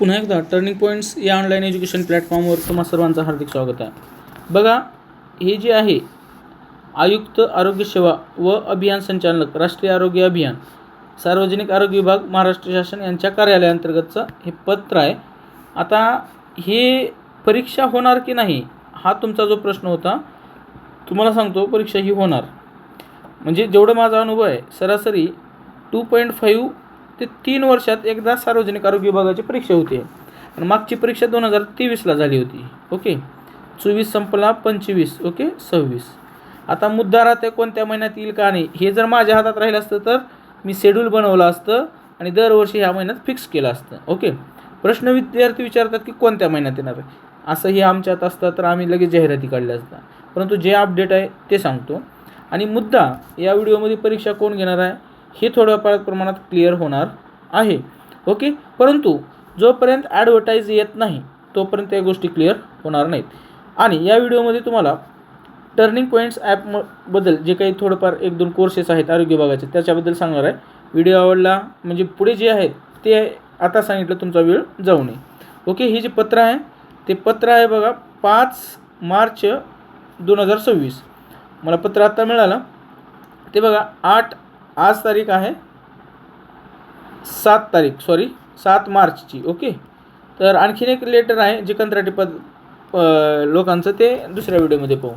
पुन्हा एकदा turning points या ऑनलाईन एज्युकेशन प्लॅटफॉर्मवर तुम्हा सर्वांचं हार्दिक स्वागत आहे. बघा, हे जे आहे आयुक्त आरोग्य सेवा व अभियान संचालक राष्ट्रीय आरोग्य अभियान सार्वजनिक आरोग्य विभाग महाराष्ट्र शासन यांच्या कार्यालयाअंतर्गतचं हे पत्र आहे. आता हे परीक्षा होणार की नाही हा तुमचा जो प्रश्न होता, तुम्हाला सांगतो परीक्षा ही होणार. म्हणजे जेवढं माझा अनुभव आहे, सरासरी 2.5 ते 3 वर्षात एकदा सार्वजनिक आरोग्य विभागाची परीक्षा होते. आणि मागची परीक्षा 2023ला झाली होती. ओके, 24 संपला, 25 ओके 26. आता मुद्दा राहते कोणत्या महिन्यात येईल का नाही. हे जर माझ्या हातात राहिलं असतं तर मी शेड्यूल बनवलं असतं आणि दरवर्षी ह्या महिन्यात फिक्स केलं असतं. ओके, प्रश्न विद्यार्थी विचारतात की कोणत्या महिन्यात येणार आहे, असं हे आमच्यात असतं तर आम्ही लगेच जाहिराती काढल्या असतात. परंतु जे अपडेट आहे ते सांगतो. आणि मुद्दा या व्हिडिओमध्ये परीक्षा कोण घेणार आहे हे थोड्या प्रमाणात क्लिअर होणार आहे. ओके, परंतु जोपर्यंत ॲडव्हर्टाईज येत नाही तोपर्यंत या गोष्टी क्लिअर होणार नाहीत. आणि या व्हिडिओमध्ये तुम्हाला टर्निंग पॉईंट्स ॲपबद्दल जे काही थोडंफार 1-2 कोर्सेस आहेत आरोग्य विभागाचे त्याच्याबद्दल सांगणार आहे. व्हिडिओ आवडला म्हणजे पुढे जे आहेत ते आता सांगितलं तुमचा वेळ जाऊ नये. ओके, हे जे पत्र आहे ते पत्र आहे बघा 5 मार्च 2026. मला पत्र आत्ता मिळालं ते बघा. आज तारीख आहे 7 मार्चची. ओके, तर आणखीन एक लेटर आहे जे कंत्राटी पद लोकांचं, ते दुसऱ्या व्हिडिओमध्ये पाहू.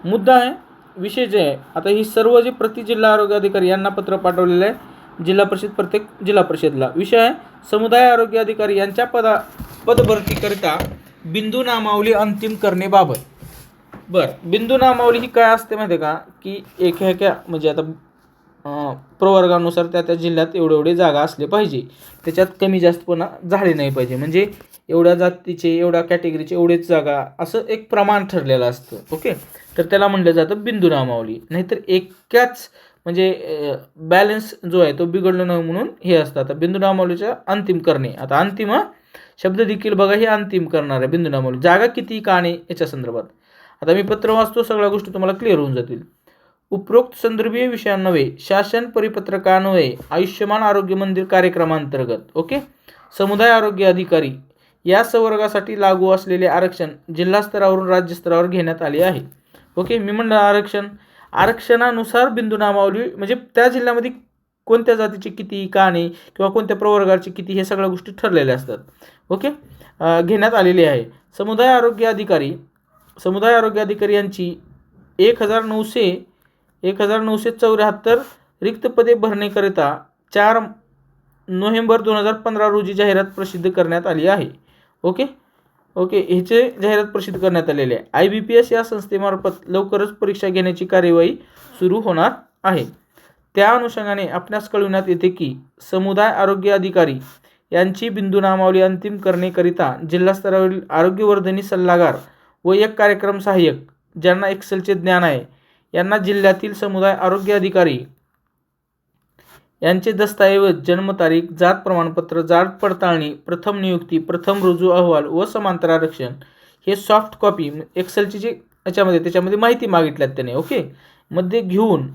मुद्दा आहे, विषय जे आहे, आता ही सर्व जे प्रति जिल्हा आरोग्य अधिकारी यांना पत्र पाठवलेलं आहे जिल्हा परिषद, प्रत्येक जिल्हा परिषदला. विषय आहे समुदाय आरोग्य अधिकारी यांच्या पदभरतीकरिता बिंदू नामावली अंतिम करण्याबाबत. बिंदू नामावली ही काय असते माहिती आहे का, की एका म्हणजे आता प्रवर्गानुसार त्या जिल्ह्यात एवढे जागा असले पाहिजे, त्याच्यात कमी जास्तपणा झाले नाही पाहिजे. म्हणजे एवढ्या जातीचे, एवढ्या कॅटेगरीचे एवढेच जागा, असं एक प्रमाण ठरलेलं असतं. ओके, तर त्याला म्हटलं जातं बिंदू नामावली. नाहीतर एकाच म्हणजे बॅलन्स जो आहे तो बिघडलं नाही म्हणून हे असतं. आता बिंदू नामावलीच्या अंतिम करणे, आता अंतिम शब्द देखील बघा, हे अंतिम करणार आहे बिंदू नामावली. जागा किती का नाही याच्या संदर्भात. आता मी पत्र वाचतो, सगळ्या गोष्टी तुम्हाला क्लिअर होऊन जातील. उपरोक्त संदर्भीय विषयांन्वये शासन परिपत्रकान्वये आयुष्यमान आरोग्य मंदिर कार्यक्रमांतर्गत ओके समुदाय आरोग्य अधिकारी या संवर्गासाठी लागू असलेले आरक्षण जिल्हा स्तरावरून राज्य स्तरावर घेण्यात आले आहे. ओके, मी म्हणलं आरक्षणानुसार बिंदू नामावली म्हणजे त्या जिल्ह्यामध्ये कोणत्या जातीची किती का नाही किंवा कोणत्या प्रवर्गाची किती, हे सगळ्या गोष्टी ठरलेल्या असतात. ओके, घेण्यात आलेली आहे. समुदाय आरोग्य अधिकारी यांची 1974 रिक्त पदे भरण्याकरिता 4 नोव्हेंबर 2015 रोजी जाहिरात प्रसिद्ध करण्यात आली आहे. ओके, ह्याचे जाहिरात प्रसिद्ध करण्यात आलेले आहे. IBPS या संस्थेमार्फत लवकरच परीक्षा घेण्याची कार्यवाही सुरू होणार आहे. त्या अनुषंगाने आपणास कळविण्यात येते की समुदाय आरोग्य अधिकारी यांची बिंदू नामावली अंतिम करण्याकरिता जिल्हा स्तरावरील आरोग्यवर्धिनी सल्लागार व एक कार्यक्रम सहाय्यक ज्यांना एक्सेलचे ज्ञान आहे यांना जिल्ह्यातील समुदाय आरोग्य अधिकारी यांचे दस्तऐवज, जन्मतारीख, जात प्रमाणपत्र, जात पडताळणी, प्रथम नियुक्ती, प्रथम रुजू अहवाल व समांतर आरक्षण हे सॉफ्ट कॉपी एक्सेलची जे त्याच्यामध्ये माहिती मागितल्यात त्याने ओके मध्ये घेऊन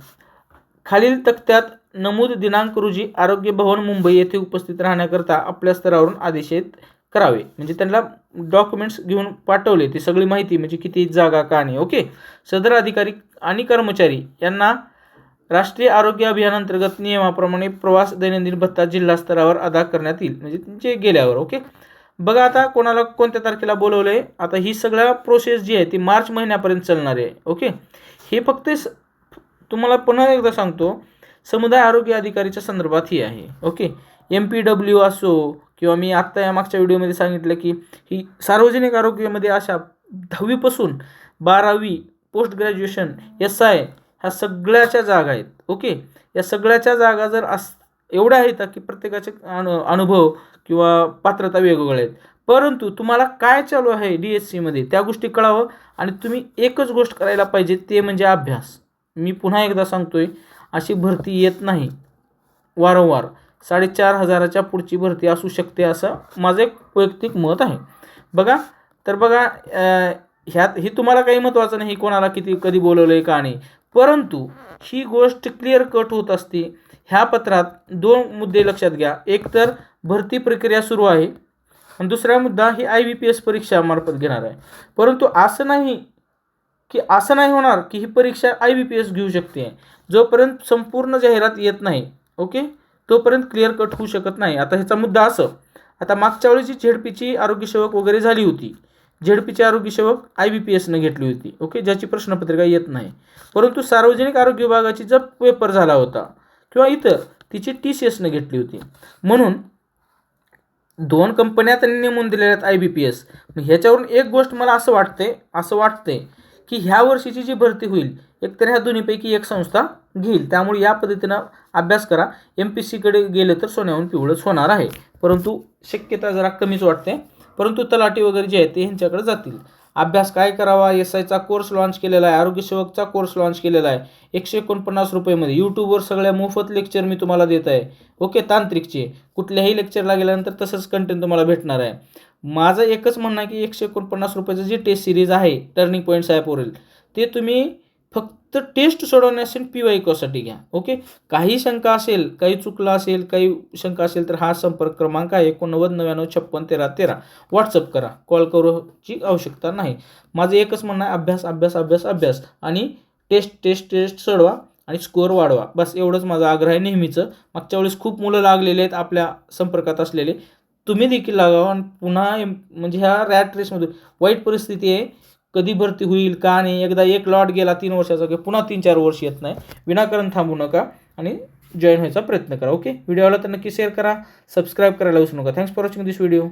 खालील तक्त्यात नमूद दिनांक रोजी आरोग्य भवन मुंबई येथे उपस्थित राहण्याकरता आपल्या स्तरावरून आदेशित करावे. म्हणजे त्यांना डॉक्युमेंट्स घेऊन पाठवले ते सगळी माहिती, म्हणजे किती जागा का नाही. ओके, सदर अधिकारी आणि कर्मचारी यांना राष्ट्रीय आरोग्य अभियानांतर्गत नियमाप्रमाणे प्रवास दैनंदिन भत्ता जिल्हा स्तरावर अदा करण्यात येईल, म्हणजे जे गेल्यावर. ओके, बघा आता कोणाला कोणत्या तारखेला बोलवलं आहे. आता ही सगळ्या प्रोसेस जी आहे ती मार्च महिन्यापर्यंत चालणार आहे. ओके, हे फक्त तुम्हाला पुन्हा एकदा सांगतो, समुदाय आरोग्य अधिकारीच्या संदर्भात ही आहे. ओके, MPW असो किंवा मी आत्ता या मागच्या व्हिडिओमध्ये सांगितलं की ही सार्वजनिक आरोग्यामध्ये अशा 10वी पासून 12वी पोस्ट ग्रॅज्युएशन SI ह्या सगळ्याच्या जागा आहेत. ओके, या सगळ्याच्या जागा जर एवढ्या आहेत की प्रत्येकाचे अनुभव किंवा पात्रता वेगवेगळ्या आहेत. परंतु तुम्हाला काय चालू आहे DSCमध्ये त्या गोष्टी कळावं आणि तुम्ही एकच गोष्ट करायला पाहिजे, ते म्हणजे अभ्यास. मी पुन्हा एकदा सांगतोय, अशी भरती येत नाही वारंवार. 4,500च्या पुढची भरती असू शकते असं माझं एक वैयक्तिक मत आहे. बघा हे तुम्हाला काही महत्त्वाचं नाही कोणाला किती कधी बोलवलं आहे का नाही, परंतु ही गोष्ट क्लिअर कट होत असते. ह्या पत्रात 2 मुद्दे लक्षात घ्या. एक तर भरती प्रक्रिया सुरू आहे आणि दुसरा मुद्दा ही IBPS परीक्षामार्फत घेणार आहे. परंतु असं नाही होणार की ही परीक्षा IBPS घेऊ शकते. जोपर्यंत संपूर्ण जाहिरात येत नाही, ओके, तोपर्यंत क्लिअर कट होऊ शकत नाही. आता ह्याचा मुद्दा असं, आता मागच्या वेळेची झेडपीची आरोग्यसेवक वगैरे झाली होती. झेडपीची आरोग्यसेवक IBPSनं घेतली होती, ओके, ज्याची प्रश्नपत्रिका येत नाही. परंतु सार्वजनिक आरोग्य विभागाची जर पेपर झाला होता किंवा इतर, तिची TCSनं घेतली होती. म्हणून 2 कंपन्या त्यांनी नेमून दिलेल्या आहेत IBPS. ह्याच्यावरून एक गोष्ट मला असं वाटते की ह्या वर्षीची जी भरती होईल एकतर ह्या दोन्हीपैकी एक संस्था घेईल. त्यामुळे या पद्धतीनं अभ्यास करा. MPSCकडे गेले तर सोन्याहून पिवळंच होणार आहे, परंतु शक्यता जरा कमीच वाटते. परंतु तलाठी वगैरे जे आहेत ते ह्यांच्याकडे जातील. अभ्यास काय करावा, SIचा कोर्स लॉन्च केलेला आहे, आरोग्यसेवकचा कोर्स लॉन्च केलेला आहे 149 रुपयेमध्ये. यूट्यूबवर सगळ्या मोफत लेक्चर मी तुम्हाला देत आहे, ओके, तांत्रिकचे. कुठल्याही लेक्चरला गेल्यानंतर तसंच कंटेंट तुम्हाला भेटणार आहे. माझं एकच म्हणणं आहे की 149 रुपयाचं जे टेस्ट सिरीज आहे टर्निंग पॉईंट्स ॲपवरील, ते तुम्ही फक्त टेस्ट सोडवण्यासाठी PYQसाठी घ्या, ओके. काही शंका असेल, काही चुकलं असेल, काही शंका असेल तर हा संपर्क क्रमांक आहे 89 99 56 13 13. व्हॉट्सअप करा, कॉल करूची आवश्यकता नाही. माझं एकच म्हणणं आहे, अभ्यास अभ्यास अभ्यास अभ्यास आणि टेस्ट टेस्ट टेस्ट सोडवा आणि स्कोअर वाढवा. बस एवढंच माझा आग्रह आहे नेहमीचं. मागच्या वेळेस खूप मुलं लागलेले आहेत आपल्या संपर्कात असलेले, तुम्ही देखील लागावा. आणि पुन्हा म्हणजे ह्या रॅट रेसमध्ये वाईट परिस्थिती आहे, कधी भरती होईल का नाही. एकदा एक लॉट गेला 3 वर्षाचा की पुन्हा 3-4 वर्ष येत नाही. विनाकारण थांबू नका आणि जॉईन व्हायचा प्रयत्न करा, ओके. व्हिडिओला तर नक्की शेअर करा, सबस्क्राईब करायला विसरू नका. Thanks for watching this video.